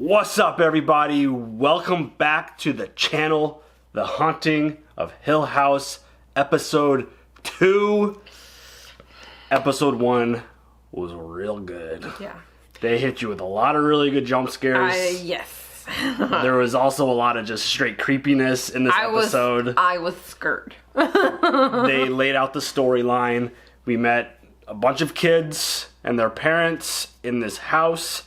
What's up, everybody? Welcome back to the channel, The Haunting of Hill House, Episode 2. Episode 1 was real good. Yeah. They hit you with a lot of really good jump scares. Yes. There was also a lot of just straight creepiness in this episode. I was scared. They laid out the storyline. We met a bunch of kids and their parents in this house.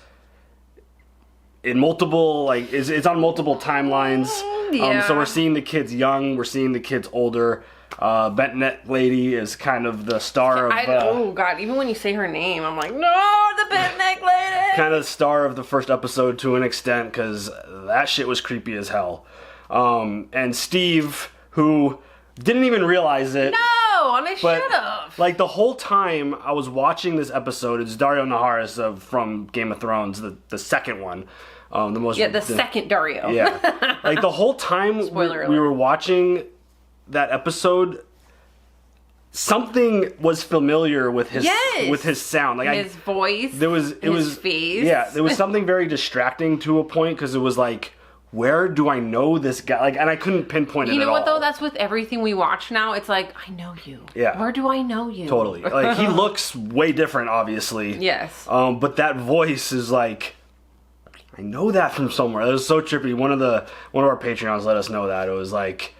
In multiple, it's on multiple timelines. Yeah. So we're seeing the kids young, we're seeing the kids older. Bent Neck Lady is kind of the star of... oh, God. Even when you say her name, I'm like, no, the Bent Neck Lady! Kind of the star of the first episode to an extent, because that shit was creepy as hell. And Steve, who didn't even realize it... No, and I should have. Like, the whole time I was watching this episode, it's Dario Naharis from Game of Thrones, the second one. The second Dario. Yeah. Like, the whole time we were watching that episode, something was familiar with his sound. Like, his voice, his face. Yeah, there was something very distracting to a point, because it was like, where do I know this guy? Like, and I couldn't pinpoint it at all. You know what, though? That's with everything we watch now. It's like, I know you. Yeah. Where do I know you? Totally. Like, he looks way different, obviously. Yes. But that voice is like, I know that from somewhere. It was so trippy. One of our Patreons let us know that. It was like,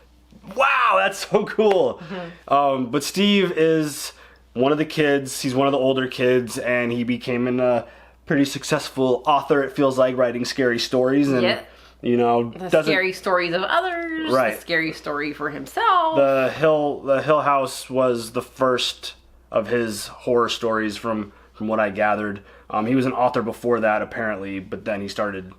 wow, that's so cool. Mm-hmm. But Steve is one of the kids. He's one of the older kids, and he became a pretty successful author, it feels like, writing scary stories. And, you know, the scary stories of others. Right. The scary story for himself. The Hill House was the first of his horror stories from what I gathered. He was an author before that, apparently, but then he started,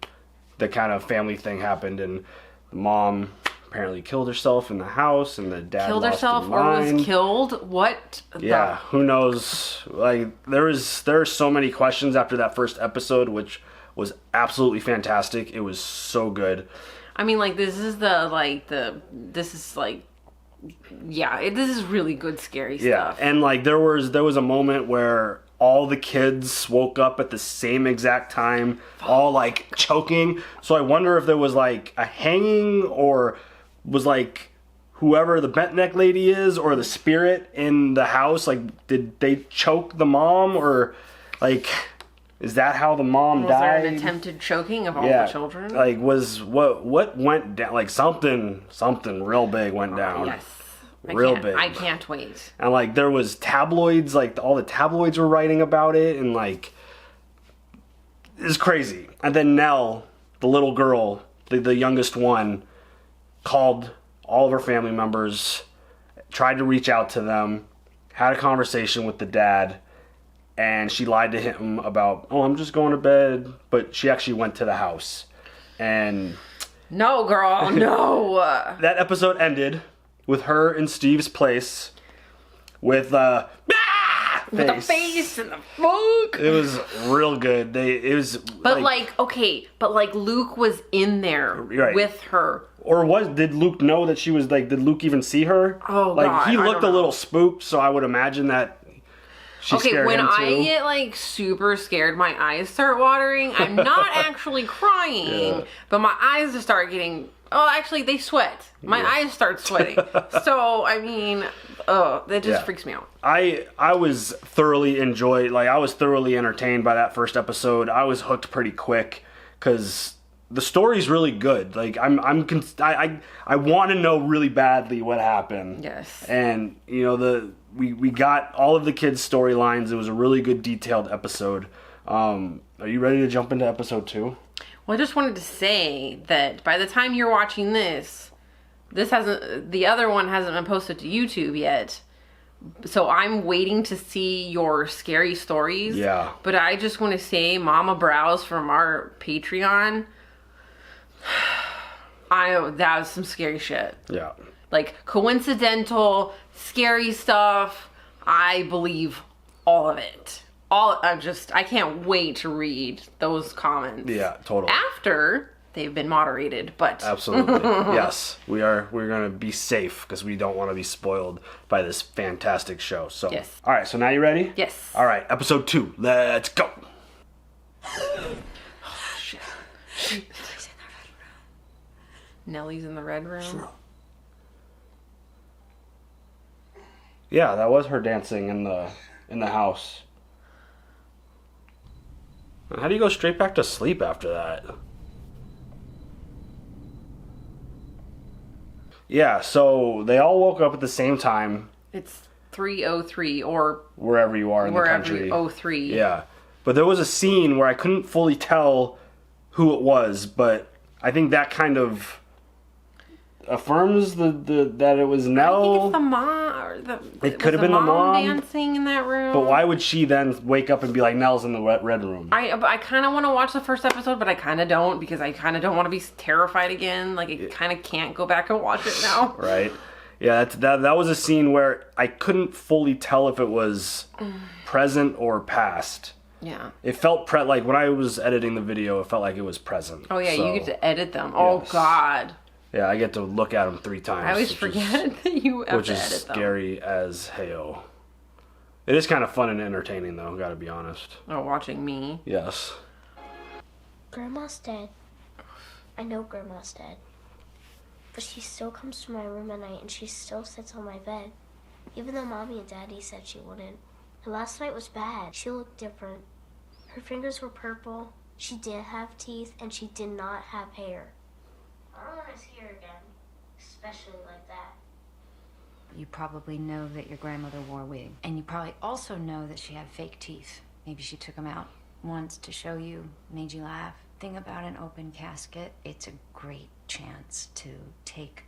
the kind of family thing happened, and the mom apparently killed herself in the house, and the dad killed lost herself his or mind. was killed. What? Yeah, who knows? Like, there are so many questions after that first episode, which was absolutely fantastic. It was so good. I mean, like, this is really good scary stuff. Yeah, and like there was a moment where all the kids woke up at the same exact time, all like choking. So I wonder if there was like a hanging, or was like whoever the Bent Neck Lady is, or the spirit in the house, like, did they choke the mom, or like, is that how the mom died? Was there an attempted choking of all the children? Like, what went down? Like, something real big went doing. Yes. Real big. I can't wait. And like, there was tabloids, like all the tabloids were writing about it, and like, it's crazy. And then Nell, the little girl, the youngest one, called all of her family members, tried to reach out to them, had a conversation with the dad, and she lied to him about, oh, I'm just going to bed, but she actually went to the house. And no, girl, no. That episode ended with her in Steve's place with the face and the fuck. It was real good. But Luke was in there with her. Or did Luke know that she was like? Did Luke even see her? Oh, God, he looked a little spooked, so I would imagine that. When I get like super scared, my eyes start watering. I'm not actually crying, but my eyes just start getting. Oh, actually, they sweat. My eyes start sweating. So, I mean, that just freaks me out. I was thoroughly entertained by that first episode. I was hooked pretty quick because the story's really good. Like, I want to know really badly what happened. Yes. And you know, we got all of the kids' storylines. It was a really good, detailed episode. Are you ready to jump into episode 2? Well, I just wanted to say that by the time you're watching the other one hasn't been posted to YouTube yet. So I'm waiting to see your scary stories. Yeah. But I just want to say, Mama Browse from our Patreon, that was some scary shit. Yeah. Like, coincidental, scary stuff. I believe all of it. I can't wait to read those comments. Yeah, totally. After they've been moderated, but absolutely. Yes, we're gonna be safe because we don't want to be spoiled by this fantastic show. So yes. All right, so now you ready? Yes. All right, episode 2. Let's go. Oh, shit. Nellie's in the red room. Sure. Yeah, that was her dancing in the house. How do you go straight back to sleep after that? Yeah, so they all woke up at the same time. It's 3:03 or wherever you are in the country. 03. Yeah. But there was a scene where I couldn't fully tell who it was, but I think that kind of affirms that it was Nell. I think it's the mom. It could have been the mom dancing in that room. But why would she then wake up and be like, Nell's in the red room? I kind of want to watch the first episode, but I kind of don't, because I kind of don't want to be terrified again. Like, I kind of can't go back and watch it now. Right. Yeah, that was a scene where I couldn't fully tell if it was present or past. Yeah. It felt like when I was editing the video, it felt like it was present. Oh yeah, you get to edit them. Yes. Oh God. Yeah, I get to look at them 3 times. I always forget that you have to edit them. Which is scary as hell. It is kind of fun and entertaining, though, gotta be honest. Oh, watching me? Yes. Grandma's dead. I know Grandma's dead. But she still comes to my room at night and she still sits on my bed. Even though Mommy and Daddy said she wouldn't. And last night was bad. She looked different. Her fingers were purple. She did have teeth and she did not have hair. I don't want to see her again. Especially like that. You probably know that your grandmother wore a wig. And you probably also know that she had fake teeth. Maybe she took them out once to show you, made you laugh. Thing about an open casket, it's a great chance to take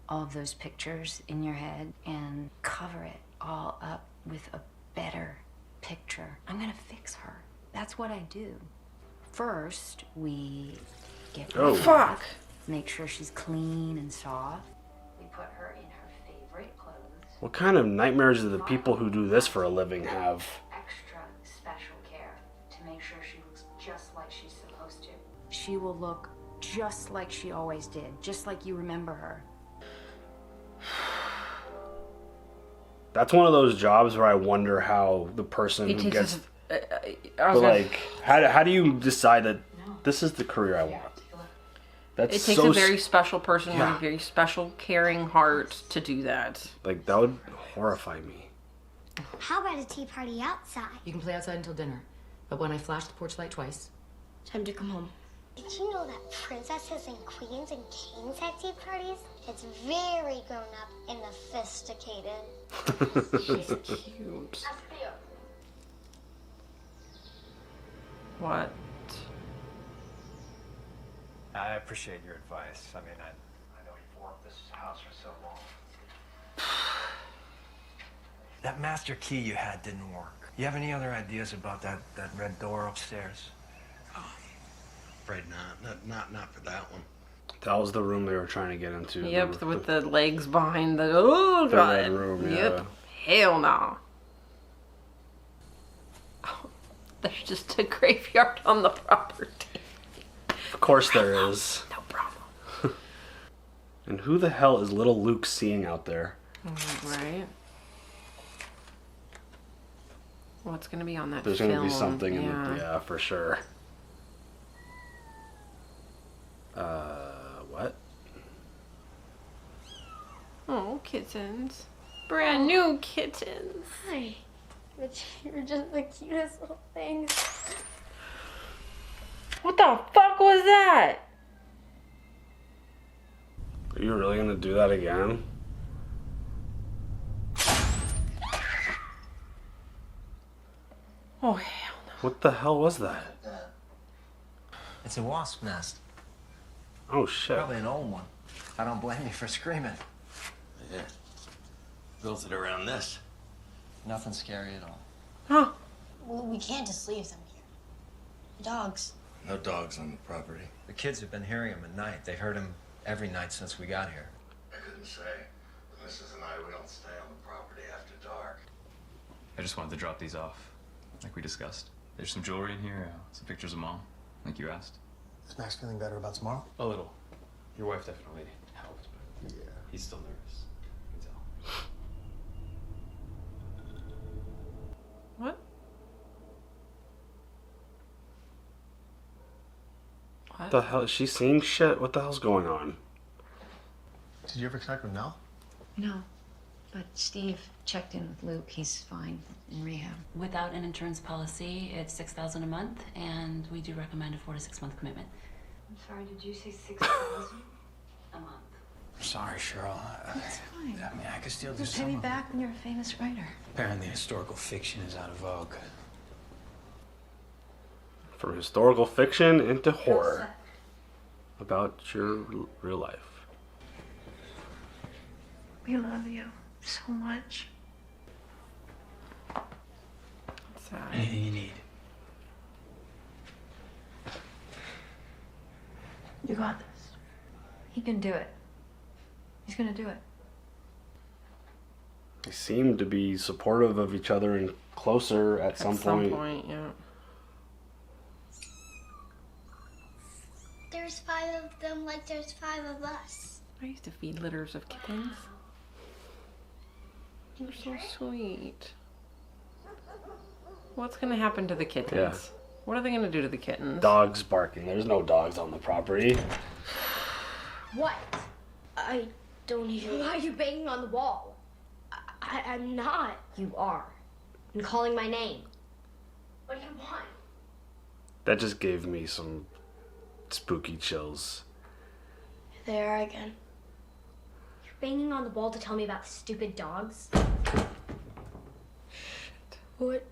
all of those pictures in your head and cover it all up with a better picture. I'm gonna fix her. That's what I do. First, we get her. Oh, fuck. Make sure she's clean and soft. We put her in her favorite clothes. What kind of nightmares do the people who do this for a living have? Extra special care to make sure she looks just like she's supposed to. She will look just like she always did, just like you remember her. That's one of those jobs where I wonder how the person who gets... how do you decide that this is the career I want? It takes a very special person with a very special, caring heart to do that. Like, that would horrify me. How about a tea party outside? You can play outside until dinner, but when I flash the porch light twice, time to come home. Did you know that princesses and queens and kings have tea parties? It's very grown up and sophisticated. She's cute. What? I appreciate your advice. I mean, I know you've worked this house for so long. That master key you had didn't work. You have any other ideas about that red door upstairs? Oh, afraid not. Not for that one. That was the room they were trying to get into. Yep, with the legs behind the... Oh, the God. red room, yeah. Yep. Hell no. Oh, there's just a graveyard on the property. Of course there is. No problem. And who the hell is little Luke seeing out there? Right. What's going to be on that There's film? going to be something in the... Yeah, for sure. What? Oh, kittens. Brand new kittens. Hi. But you're just the cutest little thing. What the fuck was that? Are you really going to do that again? Oh, hell no. What the hell was that? It's a wasp nest. Oh, shit. Probably an old one. I don't blame you for screaming. Yeah. Built it around this. Nothing scary at all. Huh. Well, we can't just leave them here. The dogs. No dogs on the property. The kids have been hearing him at night. They've heard him every night since we got here. I couldn't say. The missus and I, we don't stay on the property after dark. I just wanted to drop these off, like we discussed. There's some jewelry in here, some pictures of Mom, like you asked. Is Max feeling better about tomorrow? A little. Your wife definitely helped, but Yeah. he's still nervous. I can tell. What? What? the hell? Is she seeing shit? What the hell's going on? Did you ever connect with Nell? No. But Steve checked in with Luke. He's fine in rehab. Without an insurance policy, it's $6,000 a month, and we do recommend a 4 to 6 month commitment. I'm sorry, did you say 6,000? A month. Sorry, Cheryl. That's fine. I mean, I could still do Just pay some me of back when you're a famous writer. Apparently, historical fiction is out of vogue. From historical fiction into horror. About your real life. We love you so much. Sad. Anything you need. You got this. He can do it. He's gonna do it. They seem to be supportive of each other and closer at some point. Yeah. There's 5 of them like there's 5 of us. I used to feed litters of kittens. You're so sweet. What's gonna happen to the kittens? Yeah. What are they gonna do to the kittens? Dogs barking. There's no dogs on the property. What? I don't even. Why are you banging on the wall? I'm not. You are. And calling my name. What do you want? That just gave me some spooky chills. They are again. You're banging on the wall to tell me about the stupid dogs? Shit. What?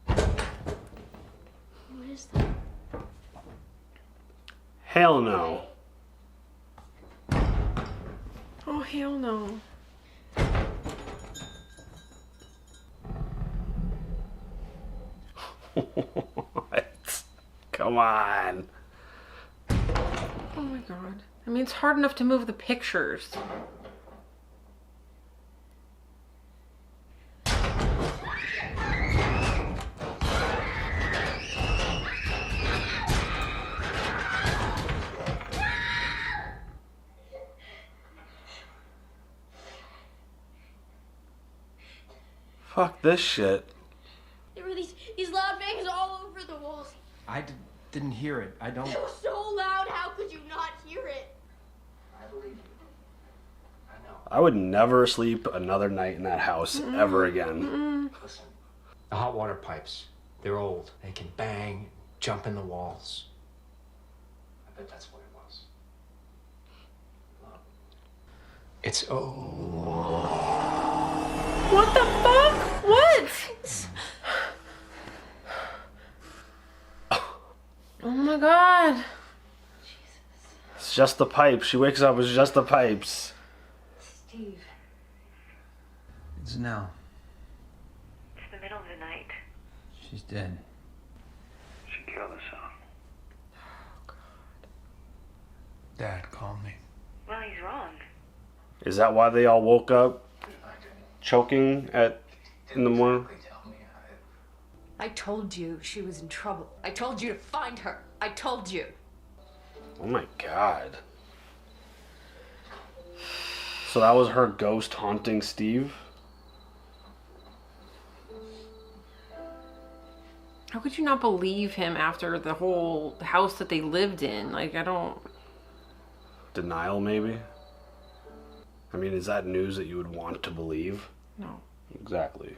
What is that? Hell no. Oh, hell no. What? Come on. Oh my god. I mean, it's hard enough to move the pictures. Fuck this shit. There were these loud bangs all over the walls. I didn't hear it. I don't... It was so loud, how could you not hear it? I believe you. I know. I would never sleep another night in that house ever again. Listen, the hot water pipes, they're old. They can bang, jump in the walls. I bet that's what it was. Look. It's What the fuck? What? Oh my god. It's just the pipes. She wakes up, it's just the pipes. Steve. It's now. It's the middle of the night. She's dead. She killed herself. Oh god. Dad called me. Well, he's wrong. Is that why they all woke up choking in the morning? I told you she was in trouble. I told you to find her. I told you. Oh my god. So that was her ghost haunting Steve? How could you not believe him after the whole house that they lived in? Like, I don't... Denial, maybe? I mean, is that news that you would want to believe? No. Exactly.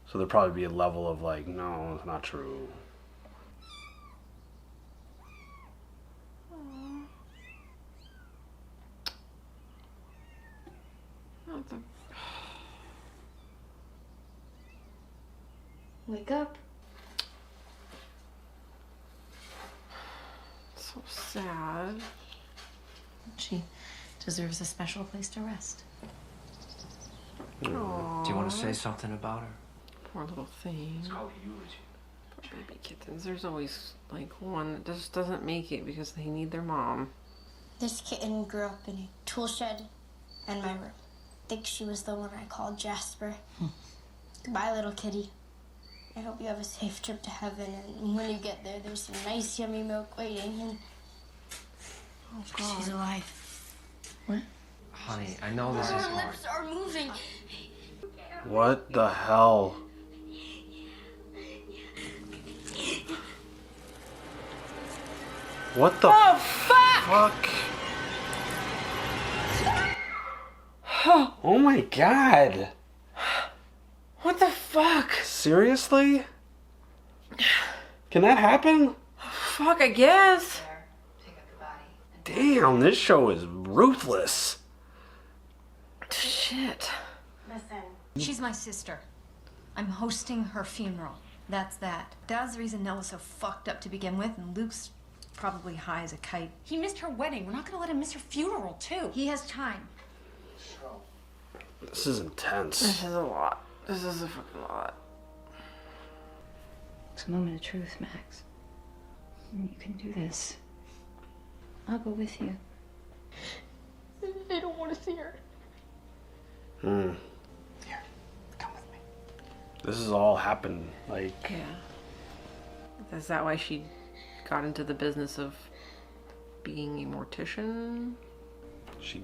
So there'd probably be a level of like, no, it's not true. Not the... Wake up. So sad. She deserves a special place to rest. Do you want to say something about her? Poor little thing. It's called a eulogy. Poor baby kittens. There's always like one that just doesn't make it because they need their mom. This kitten grew up in a tool shed in my room. I think she was the one I called Jasper. Goodbye, little kitty. I hope you have a safe trip to heaven, and when you get there, there's some nice, yummy milk waiting, and Oh god. she's alive. What? Honey, I know this is Her hard. lips are moving. What the hell? What the fuck? Oh my god. What the fuck? Seriously? Can that happen? Fuck, I guess. Damn, this show is ruthless. Shit. Listen. She's my sister. I'm hosting her funeral. That's that. Dad's the reason Nell was so fucked up to begin with, and Luke's probably high as a kite. He missed her wedding. We're not gonna let him miss her funeral, too. He has time. This is intense. This is a lot. This is a fucking lot. It's a moment of truth, Max. You can do this. I'll go with you. I don't want to see her. Here, come with me. This has all happened, like... Yeah. Is that why she got into the business of being a mortician?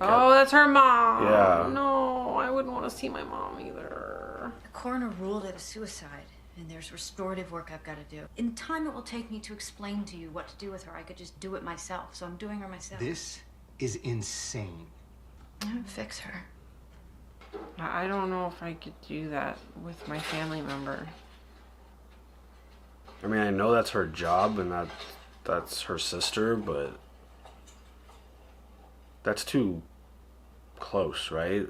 Oh, that's her mom. Yeah. No, I wouldn't want to see my mom either. The coroner ruled it a suicide, and there's restorative work I've got to do. In the time it will take me to explain to you what to do with her, I could just do it myself, so I'm doing her myself. This is insane. I'm gonna fix her. I don't know if I could do that with my family member. I mean, I know that's her job and that's her sister, but that's too close, right?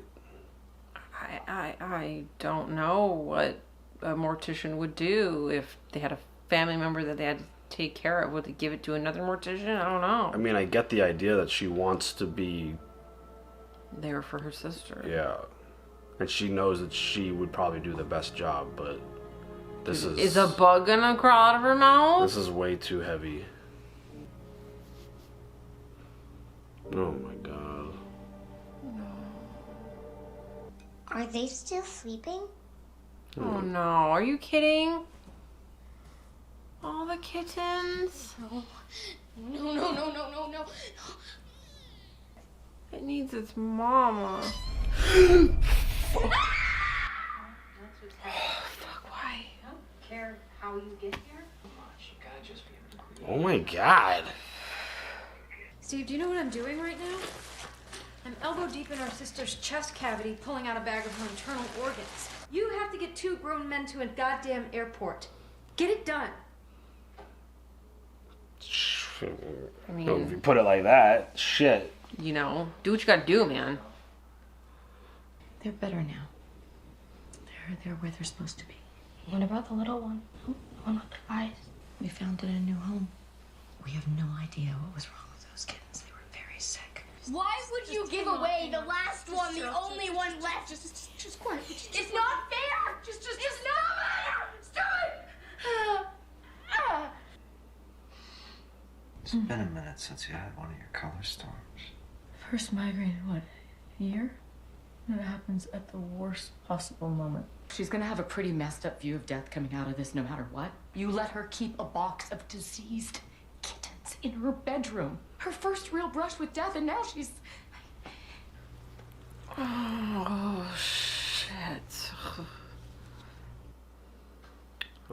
I don't know what a mortician would do if they had a family member that they had to take care of. Would they give it to another mortician? I don't know. I mean, I get the idea that she wants to be there for her sister. Yeah. And she knows that she would probably do the best job, but this Is a bug gonna crawl out of her mouth? This is way too heavy. Oh my god. Are they still sleeping? Oh no, are you kidding? All the kittens? No. No. It needs its mama. Fuck, why? I don't care how you get here. Oh my god. Steve, do you know what I'm doing right now? I'm elbow deep in our sister's chest cavity, pulling out a bag of her internal organs. You have to get 2 grown men to a goddamn airport. Get it done. I mean, if you put it like that, shit. You know, do what you gotta do, man. They're better now. They're where they're supposed to be. What about the little one? The one with the eyes? We found it in a new home. We have no idea what was wrong with those kittens. They were very sick. Why would you give away the last one, the only one left? Just quiet. It's not fair! It's not fair! Stop it! It's been a minute since you had one of your color storms. First migraine in what, a year? And it happens at the worst possible moment. She's gonna have a pretty messed up view of death coming out of this no matter what. You let her keep a box of diseased kittens in her bedroom. Her first real brush with death, and now she's... Oh, shit.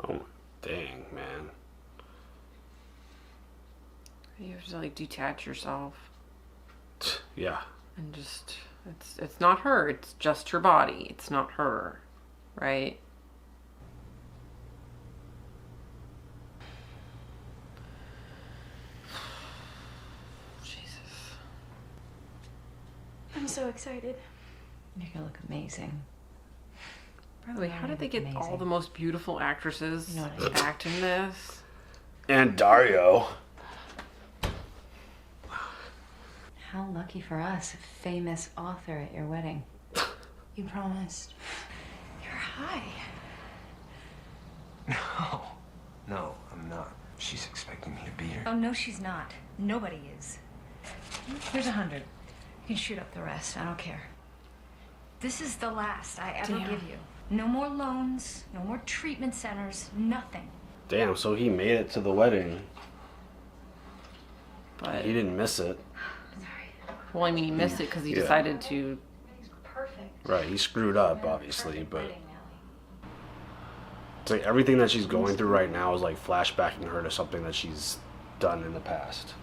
Oh, dang, man. You have to, like, detach yourself. Yeah. And just, it's not her. It's just her body. It's not her. Right? Jesus. I'm so excited. You're gonna look amazing. By the way, how did they get all the most beautiful actresses to act in this? And Dario. How lucky for us, a famous author at your wedding. You promised. You're high. No, I'm not. She's expecting me to beat her. Oh, no, she's not. Nobody is. Here's 100. You can shoot up the rest. I don't care. This is the last I ever give you. No more loans, no more treatment centers, nothing. Damn, so he made it to the wedding. But he didn't miss it. Well, I mean, he missed it because he decided to... Perfect. Right, he screwed up, obviously, but... It's like everything that she's going through right now is like flashbacking her to something that she's done in the past.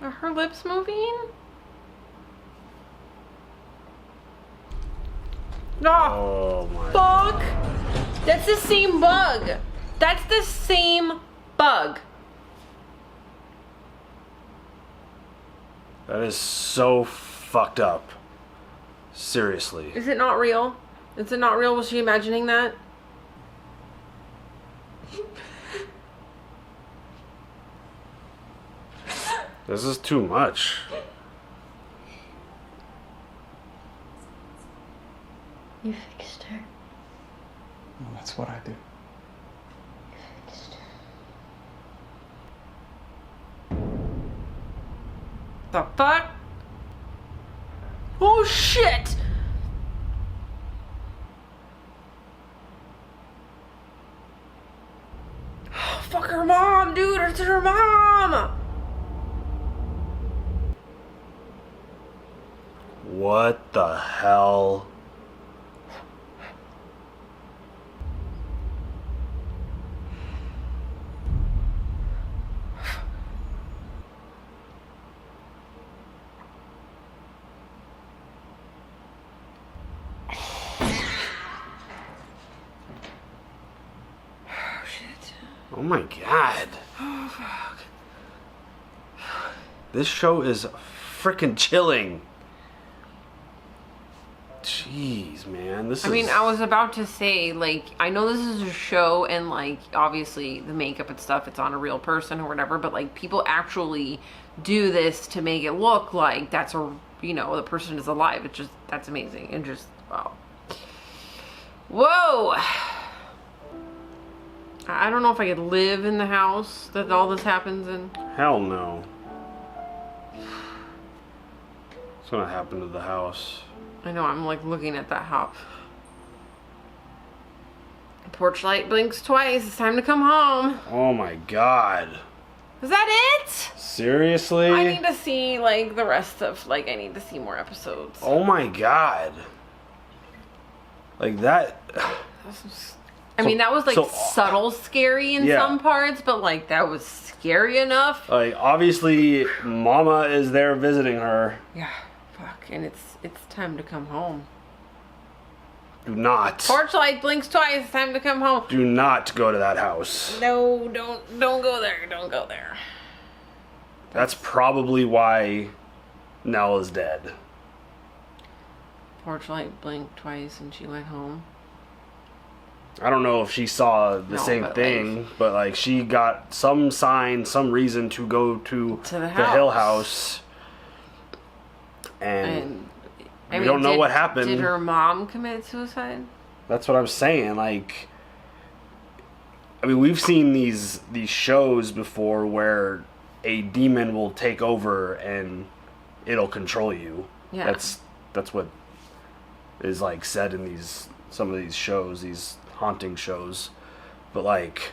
Are her lips moving? Oh my. Fuck! That's the same bug. That's the same bug. That is so fucked up. Seriously. Is it not real? Is it not real? Was she imagining that? This is too much. You fixed her. Well, that's what I do. You fixed her. The fuck? Oh shit! Oh, fuck her mom, dude! It's her mom! What the hell? Oh my god. Oh fuck. This show is freaking chilling. Jeez, man. I mean, I was about to say, like, I know this is a show and, like, obviously the makeup and stuff, it's on a real person or whatever, but, like, people actually do this to make it look like that's a, you know, the person is alive. It's just, that's amazing. And just, wow. Whoa! I don't know if I could live in the house that all this happens in. Hell no. What's gonna happen to the house? I know, I'm like looking at that house. Porch light blinks twice. It's time to come home. Oh my god. Is that it? Seriously? I need to see like the rest of, like, I need to see more episodes. Oh my god. Like that. I mean, that was like subtle scary in some parts, but like that was scary enough. Like, obviously Mama is there visiting her. Yeah, fuck. And it's time to come home. Do not. Porch light blinks twice. It's time to come home. Do not go to that house. No, don't go there. Don't go there. That's probably why Nell is dead. Porch light blinked twice and she went home. I don't know if she saw the same thing, but like she got some sign, some reason to go to the Hill House. And we don't know what happened. Did her mom commit suicide? That's what I'm saying. Like, I mean, we've seen these shows before where a demon will take over and it'll control you. Yeah. That's what is like said in some of these shows, these haunting shows. But like,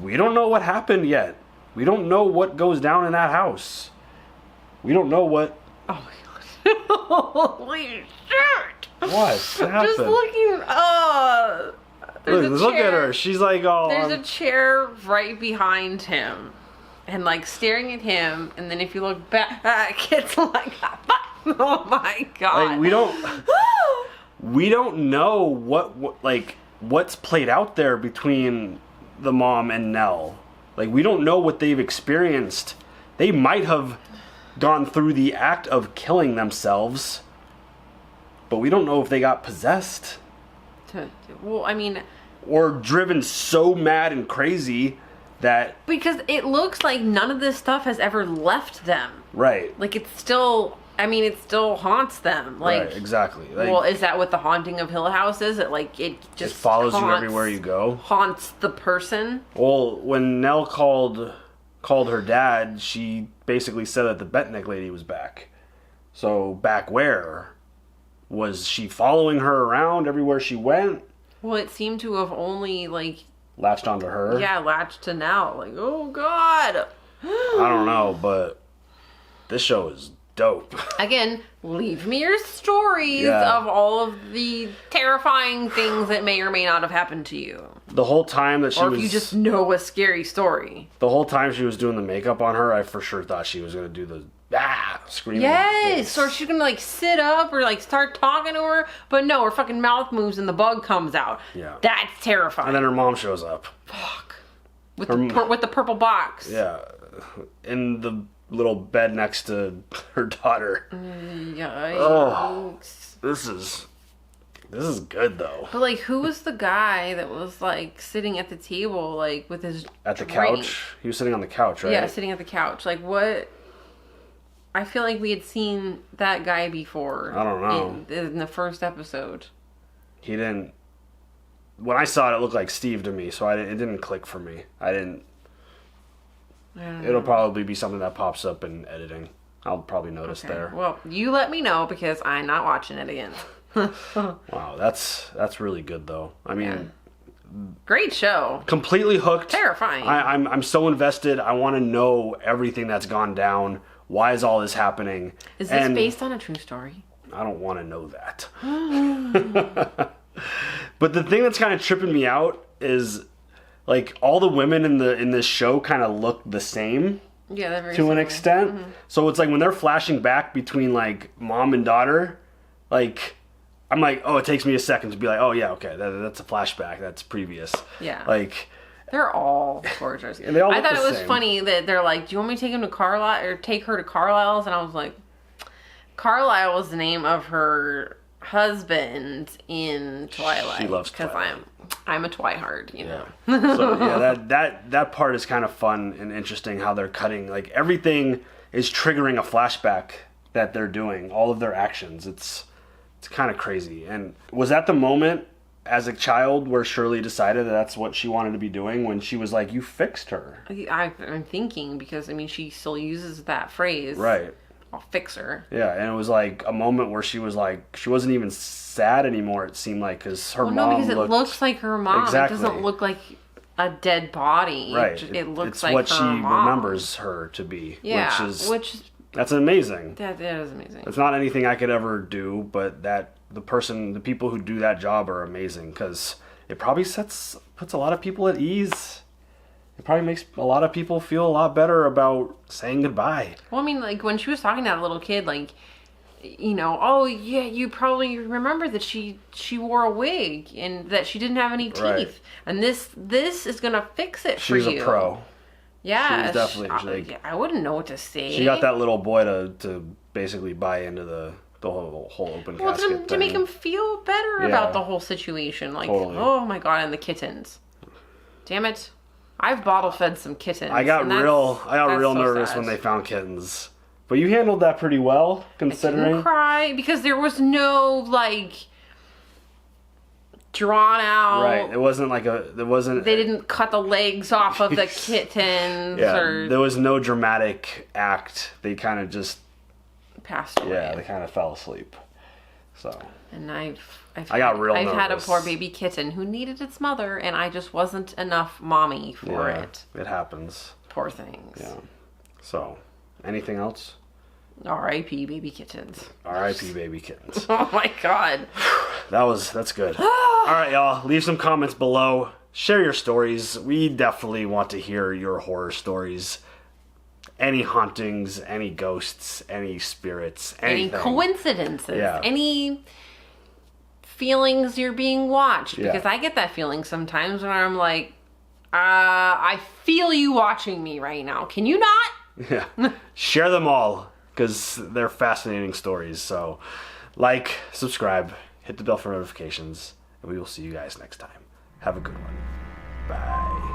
we don't know what happened yet. We don't know what goes down in that house. We don't know what. Oh my god. Holy shit! What happened? Just looking. Look at her. She's like, oh. There's a chair right behind him, and like staring at him. And then if you look back, it's like, oh my god. Like, we don't know what's played out there between the mom and Nell. Like, we don't know what they've experienced. They might have gone through the act of killing themselves, but we don't know if they got possessed. Well, I mean, or driven so mad and crazy that, because it looks like none of this stuff has ever left them. Right. Like, it's still, I mean, it still haunts them. Like, right, exactly. Like, well, is that what the haunting of Hill House is? It like it just follows you everywhere you go. Haunts the person. Well, when Nell called her dad, she basically said that the Betnick lady was back. So back where? Was she following her around everywhere she went? Well, it seemed to have only like latched onto her. Yeah, latched to Nell. Like, oh god. I don't know, but this show is dope. Again, leave me your stories of all of the terrifying things that may or may not have happened to you. The whole time that she or if you just know a scary story. The whole time she was doing the makeup on her, I for sure thought she was going to do screaming. Yes, or she's gonna like sit up or like start talking to her, but no, her fucking mouth moves and the bug comes out. Yeah. That's terrifying. And then her mom shows up. Fuck. With the purple box. Yeah. In the little bed next to her daughter. Yikes. Oh, this is good though. But like, who was the guy that was like sitting at the table, like with his at the drink? couch? He was sitting on the couch, right? Yeah, sitting at the couch. Like what? I feel like we had seen that guy before. I don't know. In the first episode. He didn't. When I saw it, it looked like Steve to me, so it didn't click for me. I don't It'll probably be something that pops up in editing. I'll probably notice there. Well, you let me know because I'm not watching it again. Wow, that's really good though. I mean, great show. Completely hooked. Terrifying. I'm so invested. I want to know everything that's gone down. Why is all this happening? Is this based on a true story? I don't want to know that. But the thing that's kind of tripping me out is like all the women in this show kind of look the same. Yeah, they're very to similar. an extent. Mm-hmm. So it's like when they're flashing back between like mom and daughter, like I'm like, oh, it takes me a second to be like, oh yeah, okay, that's a flashback. That's previous. Yeah. Like they're all gorgeous. And they all I look thought the it was same. funny that they're like, do you want me to take him to Carlisle or take her to Carlisle's? And I was like, Carlisle was the name of her husband in Twilight. She loves because Twilight. I'm a Twihard, you know. So yeah, that part is kind of fun and interesting how they're cutting. Like everything is triggering a flashback that they're doing. All of their actions. It's kind of crazy. And was that the moment as a child where Shirley decided that that's what she wanted to be doing when she was like, you fixed her? I'm thinking because I mean she still uses that phrase. Right. I'll fix her. Yeah, and it was like a moment where she was like, she wasn't even sad anymore, it seemed like, because her mom No, because it looks like her mom. Exactly. It doesn't look like a dead body. Right. It looks it's like what her she mom. remembers her to be. Yeah, That's amazing. That is amazing. It's not anything I could ever do, but the people who do that job are amazing, because it probably puts a lot of people at ease. It probably makes a lot of people feel a lot better about saying goodbye. Well, I mean, like, when she was talking to that little kid, like, you know, oh, yeah, you probably remember that she wore a wig and that she didn't have any teeth. Right. And this is going to fix it for you. She's a pro. Yeah. She was definitely... I wouldn't know what to say. She got that little boy to basically buy into the whole open casket to make him feel better about the whole situation. Like, totally. Oh, my God, and the kittens. Damn it. I've bottle fed some kittens. I got real so nervous sad. when they found kittens. But you handled that pretty well, considering. I didn't cry because there was no like drawn out. Right. It wasn't like They didn't cut the legs off of the kittens. Yeah. Or There was no dramatic act. They kind of just passed away. Yeah, they kind of fell asleep. So. And I've nervous. had a poor baby kitten who needed its mother, and I just wasn't enough mommy for it. It happens. Poor things. Yeah. So, anything else? R.I.P. baby kittens. R.I.P. baby kittens. Oh my God. That's good. All right, y'all. Leave some comments below. Share your stories. We definitely want to hear your horror stories. Any hauntings, any ghosts, any spirits, anything. Any coincidences. Yeah. Any feelings you're being watched. Because I get that feeling sometimes when I'm like, I feel you watching me right now. Can you not? Yeah. Share them all, because they're fascinating stories. So, like, subscribe, hit the bell for notifications, and we will see you guys next time. Have a good one. Bye.